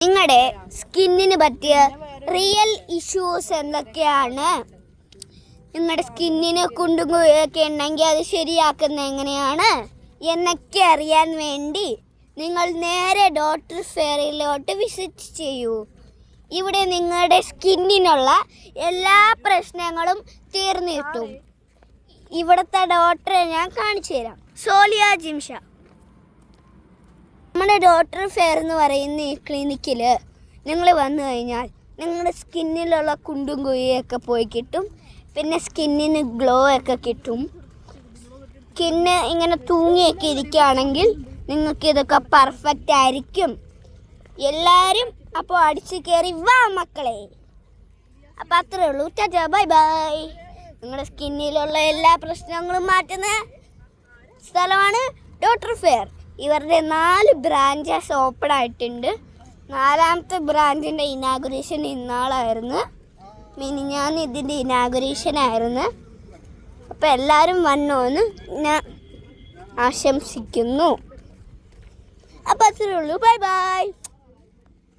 നിങ്ങളുടെ സ്കിന്നിന് പറ്റിയ റിയൽ ഇഷ്യൂസ് എന്തൊക്കെയാണ്? നിങ്ങളുടെ സ്കിന്നിന് കുണ്ടും കുഴിയൊക്കെ ഉണ്ടെങ്കിൽ അത് ശരിയാക്കുന്നത് എങ്ങനെയാണ് എന്നൊക്കെ അറിയാൻ വേണ്ടി നിങ്ങൾ നേരെ ഡോക്ടർ ഫെയറിലോട്ട് വിസിറ്റ് ചെയ്യൂ. ഇവിടെ നിങ്ങളുടെ സ്കിന്നിനുള്ള എല്ലാ പ്രശ്നങ്ങളും തീർന്നു കിട്ടും. ഇവിടുത്തെ ഡോക്ടറെ ഞാൻ കാണിച്ചു തരാം. സോലിയ ജിംഷ. നമ്മുടെ ഡോക്ടർ ഫെയർ എന്ന് പറയുന്ന ഈ ക്ലിനിക്കിൽ നിങ്ങൾ വന്നു കഴിഞ്ഞാൽ നിങ്ങളുടെ സ്കിന്നിലുള്ള കുണ്ടും കുഴിയൊക്കെ പോയി കിട്ടും. പിന്നെ സ്കിന്നിന് ഗ്ലോ ഒക്കെ കിട്ടും. സ്കിന്ന് ഇങ്ങനെ തൂങ്ങിയൊക്കെ ഇരിക്കുകയാണെങ്കിൽ നിങ്ങൾക്ക് ഇതൊക്കെ പെർഫെക്റ്റ് ആയിരിക്കും. എല്ലാവരും അപ്പോൾ അടിച്ചു കയറി വാ മക്കളെ. അപ്പോൾ അത്രേ ഉള്ളൂ. Tata bye bye. നിങ്ങളുടെ സ്കിന്നിലുള്ള എല്ലാ പ്രശ്നങ്ങളും മാറ്റുന്ന സ്ഥലമാണ് ഡോക്ടർ ഫെയർ. ഇവരുടെ 4 ബ്രാഞ്ചസ് ഓപ്പൺ ആയിട്ടുണ്ട്. 4ാമത്തെ ബ്രാഞ്ചിൻ്റെ ഇനാഗുറേഷൻ ഇന്നാളായിരുന്നു. മിനിഞ്ഞാന്ന് ഇതിൻ്റെ ഇനാഗുറേഷൻ ആയിരുന്നു. അപ്പോൾ എല്ലാവരും വന്നോന്ന് ഞാൻ ആശംസിക്കുന്നു. അപ്പോൾ അത്രേ ഉള്ളൂ. Bye bye.